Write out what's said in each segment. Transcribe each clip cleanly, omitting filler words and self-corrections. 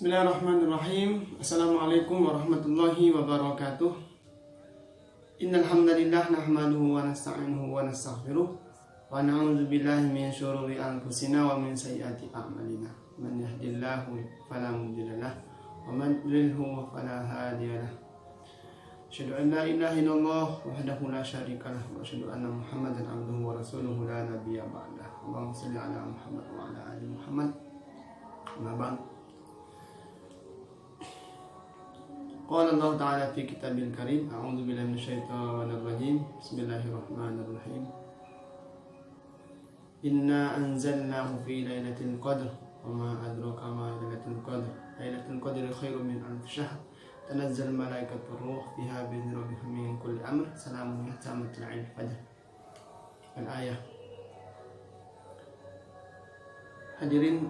Bismillahirrahmanirrahim. Assalamualaikum warahmatullahi wabarakatuh. Innal hamdalillah nahmaduhu wa nasta'inuhu wa nastaghfiruh wa na'udzu billahi min syururi anfusina wa min sayyiati a'malina. Man yahdihillahu fala mudilla lahu wa man yudlilhu fala hadiya lahu. Asyhadu an la ilaha illallah wahdahu la syarika lahu wa asyhadu anna Muhammadan abduhu wa rasuluhu la nabiyya ba'dahu. Allahumma shalli ala Muhammad wa ala ali Muhammad. Amma ba'd. Qala Allah Ta'ala fi kitabil karim. A'udzu billahi minasyaitonir rajim. Bismillahirrahmanirrahim. Inna anzalnahu fi lailatul qadr wa ma adraka ma lailatul qadr. Lailatul qadri khairum min alf syahr. Tanazzal malaikatur ruh fiha bi idzni rabbihim min kulli amr. Salamun hatta matla'il fajr. Al-ayah. Hadirin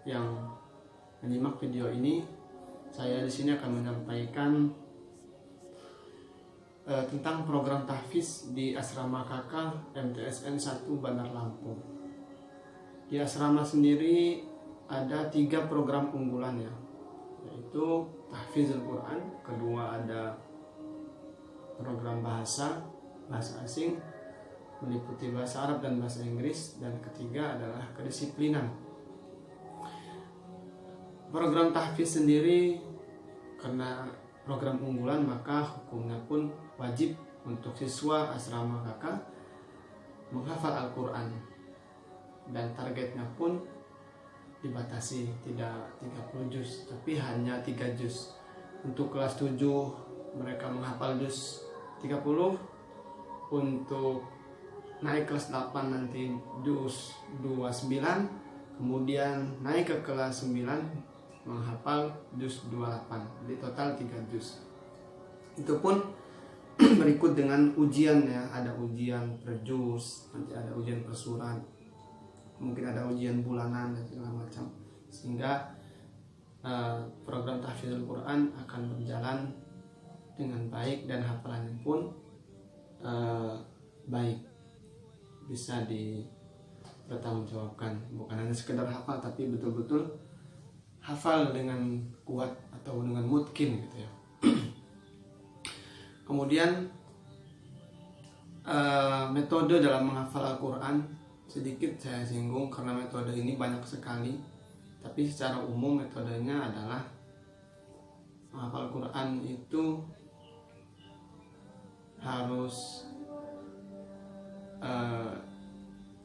yang menyimak video ini, saya di sini akan menyampaikan tentang program tahfiz di Asrama KK MTSN 1 Bandar Lampung. Di asrama sendiri ada 3 program unggulan ya, yaitu tahfizul Quran, kedua ada program bahasa asing meliputi bahasa Arab dan bahasa Inggris, dan ketiga adalah kedisiplinan. Program tahfiz sendiri karena program unggulan maka hukumnya pun wajib untuk siswa asrama KK menghafal Al-Quran, dan targetnya pun dibatasi tidak 30 juz tapi hanya 3 juz. Untuk kelas 7 mereka menghafal juz 30, untuk naik kelas 8 nanti juz 29, kemudian naik ke kelas 9 menghafal juz 28, jadi total 3 juz. Itu pun berikut dengan ujian ya, ada ujian per juz, nanti ada ujian per surat, mungkin ada ujian bulanan dan segala macam, sehingga program tahfizul Quran akan berjalan dengan baik dan hafalannya pun baik, bisa dipertanggungjawabkan, bukan hanya sekedar hafal tapi betul-betul hafal dengan kuat atau dengan mungkin gitu ya. Kemudian metode dalam menghafal Al-Quran sedikit saya singgung karena metode ini banyak sekali, tapi secara umum metodenya adalah menghafal Al-Quran itu harus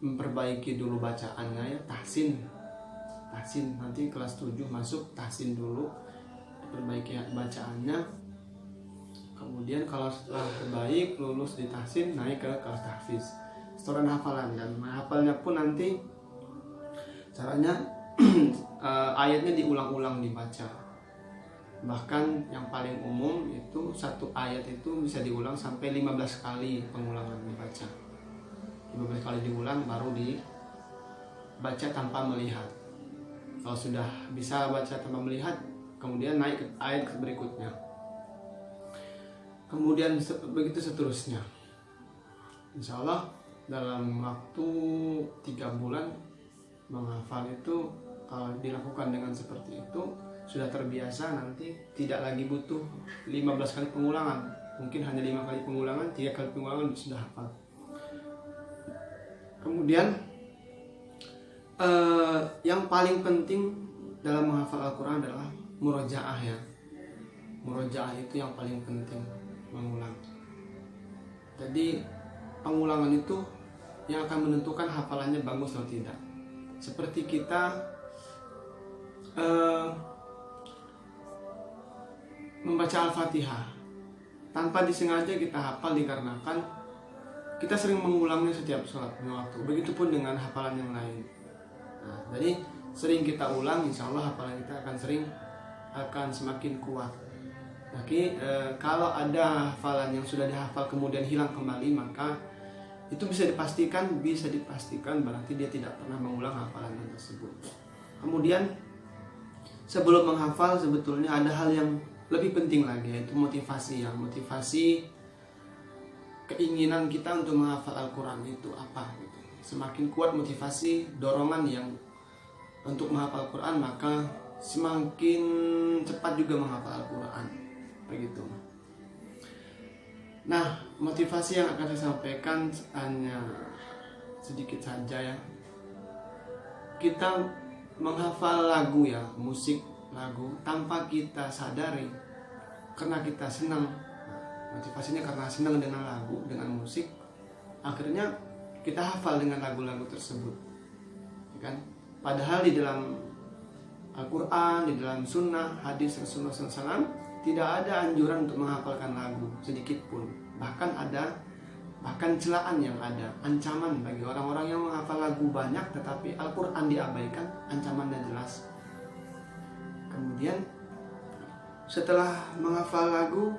memperbaiki dulu bacaannya ya, tahsin, nanti kelas 7 masuk tahsin dulu, perbaiki bacaannya, kemudian kalau setelah terbaik lulus di tahsin naik ke kelas tahfiz, setoran hafalan, dan menghafalnya pun nanti caranya ayatnya diulang-ulang dibaca. Bahkan yang paling umum itu satu ayat itu bisa diulang sampai 15 kali pengulangan dibaca, 15 kali diulang baru dibaca tanpa melihat. Kalau sudah bisa baca tanpa melihat, kemudian naik ke ayat berikutnya, kemudian begitu seterusnya. Insya Allah dalam waktu 3 bulan menghafal itu, kalau dilakukan dengan seperti itu sudah terbiasa, nanti tidak lagi butuh 15 kali pengulangan, mungkin hanya 5 kali pengulangan, 3 kali pengulangan sudah hafal. Kemudian yang paling penting dalam menghafal Al-Quran adalah murojaah ya. Murojaah itu yang paling penting, mengulang. Jadi pengulangan itu yang akan menentukan hafalannya bagus atau tidak. Seperti kita membaca Al-Fatihah, tanpa disengaja kita hafal dikarenakan kita sering mengulangnya setiap sholat waktu. Begitupun dengan hafalan yang lain. Nah, jadi sering kita ulang, insya Allah hafalan kita akan semakin kuat. Tapi kalau ada hafalan yang sudah dihafal kemudian hilang kembali, maka itu bisa dipastikan berarti dia tidak pernah mengulang hafalan tersebut. Kemudian sebelum menghafal sebetulnya ada hal yang lebih penting lagi, yaitu motivasi ya. Motivasi keinginan kita untuk menghafal Al-Quran itu apa gitu. Semakin kuat motivasi, dorongan yang untuk menghafal Quran, maka semakin cepat juga menghafal Al-Quran, begitu. Nah, motivasi yang akan saya sampaikan hanya sedikit saja ya. Kita menghafal lagu ya, musik lagu tanpa kita sadari, karena kita senang. Motivasinya karena senang dengan lagu, dengan musik, akhirnya kita hafal dengan lagu-lagu tersebut, ya kan? Padahal di dalam Al-Quran, di dalam sunnah, hadis Rasulullah SAW tidak ada anjuran untuk menghafalkan lagu sedikit pun. Bahkan celaan yang ada, ancaman bagi orang-orang yang menghafal lagu banyak tetapi Al-Quran diabaikan, ancamannya jelas. Kemudian setelah menghafal lagu,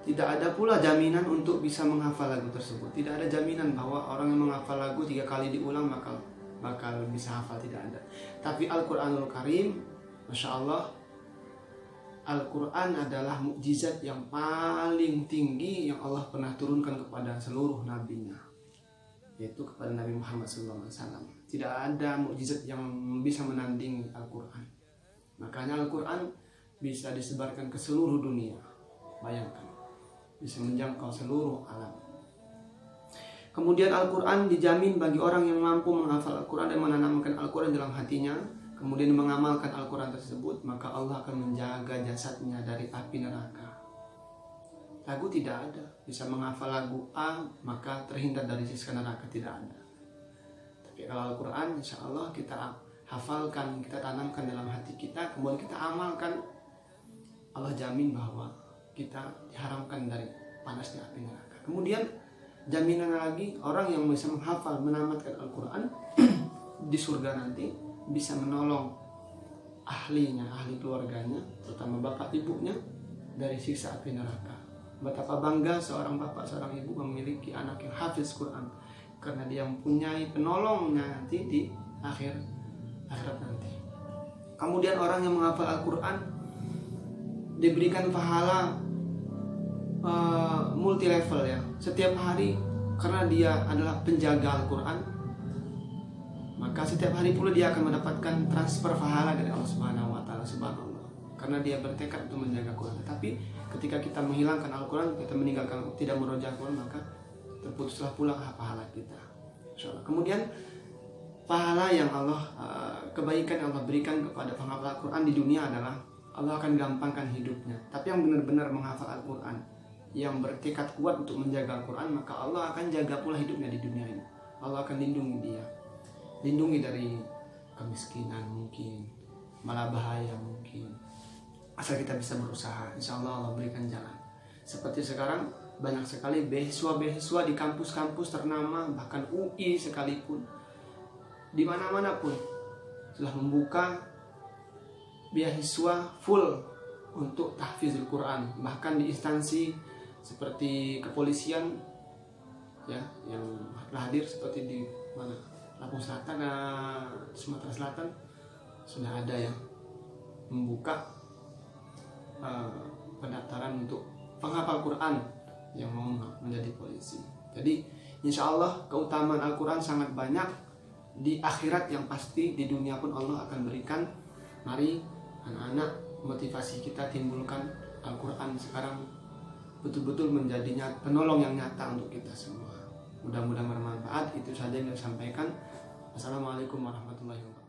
tidak ada pula jaminan untuk bisa menghafal lagu tersebut. Tidak ada jaminan bahwa orang yang menghafal lagu 3 kali diulang bakal bisa hafal, tidak ada. Tapi Al-Quranul Karim, Masya Allah, Al-Quran adalah mukjizat yang paling tinggi yang Allah pernah turunkan kepada seluruh nabinya, yaitu kepada Nabi Muhammad SAW. Tidak ada mukjizat yang bisa menandingi Al-Quran. Makanya Al-Quran bisa disebarkan ke seluruh dunia. Bayangkan, bisa menjangkau seluruh alam. Kemudian Al-Quran dijamin bagi orang yang mampu menghafal Al-Quran dan menanamkan Al-Quran dalam hatinya, kemudian mengamalkan Al-Quran tersebut, maka Allah akan menjaga jasadnya dari api neraka. Lagu tidak ada. Bisa menghafal lagu A, maka terhindar dari siksa neraka, tidak ada. Tapi kalau Al-Quran, insya Allah kita hafalkan, kita tanamkan dalam hati kita, kemudian kita amalkan, Allah jamin bahwa kita diharamkan dari panasnya api neraka. Kemudian jaminan lagi, orang yang bisa menghafal, menamatkan Al-Quran di surga nanti bisa menolong ahlinya, ahli keluarganya, terutama bapak ibunya, dari siksa api neraka. Betapa bangga seorang bapak, seorang ibu memiliki anak yang hafiz Quran, karena dia mempunyai penolongnya nanti di akhirat nanti. Kemudian orang yang menghafal Al-Quran diberikan pahala multi level ya. Setiap hari, karena dia adalah penjaga Al-Quran, maka setiap hari pula dia akan mendapatkan transfer pahala dari Allah Subhanahu wa taala. Subhanallah. Karena dia bertekad untuk menjaga Quran. Tapi ketika kita menghilangkan Al-Quran, kita meninggalkan, tidak meroja Al-Quran, maka terputuslah pula pahala kita. Insyaallah. Kemudian pahala yang Allah, kebaikan yang Allah berikan kepada penghafal Al-Quran di dunia adalah Allah akan gampangkan hidupnya. Tapi yang benar-benar menghafal Al-Quran, yang bertekad kuat untuk menjaga Al-Quran, maka Allah akan jaga pula hidupnya di dunia ini. Allah akan lindungi dia, lindungi dari kemiskinan mungkin, malah bahaya mungkin, asal kita bisa berusaha. Insya Allah Allah berikan jalan. Seperti sekarang banyak sekali beasiswa di kampus-kampus ternama, bahkan UI sekalipun, di mana-mana pun telah membuka beasiswa full untuk tahfizul Quran. Bahkan di instansi seperti kepolisian ya, yang telah hadir seperti di mana, Lampung Selatan, Sumatera Selatan, sudah ada yang membuka pendaftaran untuk penghafal Quran yang mau menjadi polisi. Jadi insya Allah keutamaan Al-Quran sangat banyak di akhirat, yang pasti di dunia pun Allah akan berikan. Mari anak-anak, motivasi kita timbulkan Al-Quran sekarang betul-betul menjadi penolong yang nyata untuk kita semua. Mudah-mudahan bermanfaat. Itu saja yang saya sampaikan. Assalamualaikum warahmatullahi wabarakatuh.